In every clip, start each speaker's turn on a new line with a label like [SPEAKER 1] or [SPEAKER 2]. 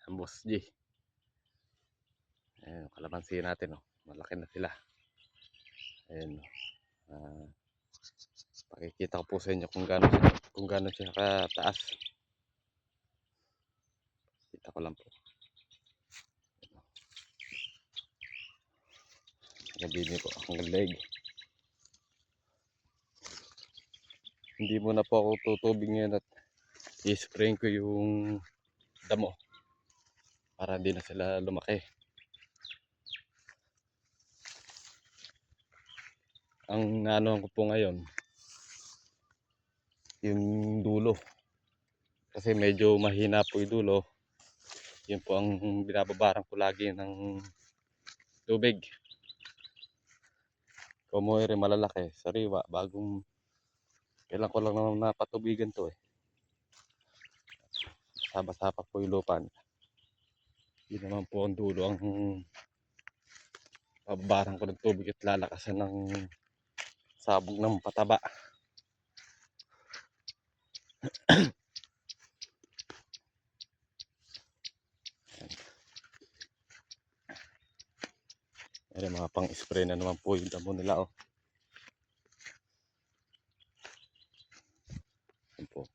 [SPEAKER 1] Ang Boss G. Ayan, kalamansi natin, oh. Malaki na sila. Ayan, oh. Pakikita ko po sa inyo kung gaano siya kataas. Kita ko lang po. Gabini po, hanggang leg. Hindi muna po ako tutubig ngayon at i-spray ko yung damo para hindi na sila lumaki. Ang naano ko po ngayon yung dulo kasi medyo mahina po yung dulo. Yun po ang binababarang ko lagi ng tubig. Kumoy rin malalaki, sariwa, bagong kailan ko lang naman napatubigan to eh. Saba-sapa po yung lupan. Yun naman po ang dulo ang pababarang ko ng tubig at lalakasan ng sabog ng pataba. Ay, mga pang-spray na naman po yung damo nila, oh. Yan po.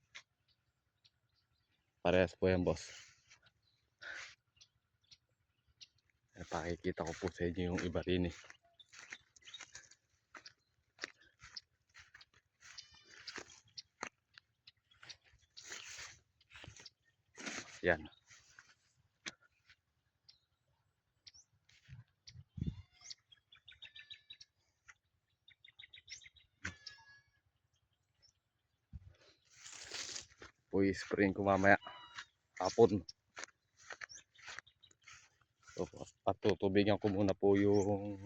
[SPEAKER 1] Parehas po yan, boss. Ay, pakikita ko po sa inyo yung iba rin eh. Yan. Po i-spray ko mamaya hapon. So, patutubigan ko muna po yung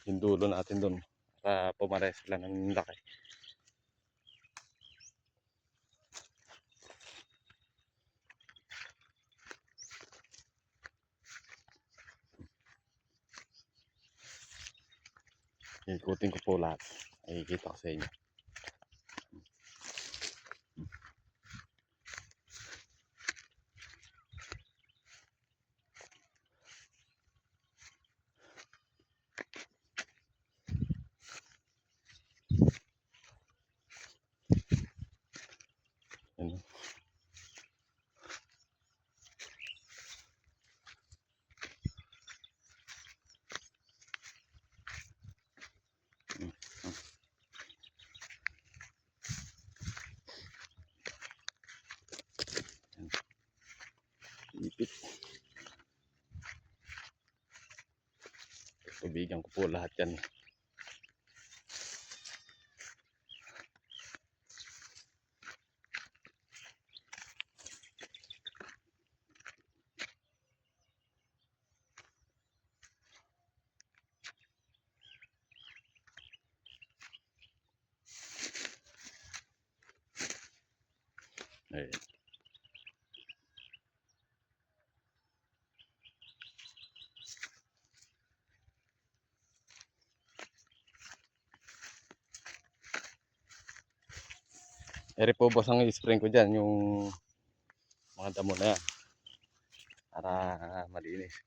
[SPEAKER 1] dulo natin doon para pumares sila ng laki. Ikutin ko po lahat. Ay, kita ko sa inyo. Yan. Ipit. Tubigan ko po lahat yan. Ayan. Eri po boss ang i-spray ko dyan yung mga damo na yan para malinis.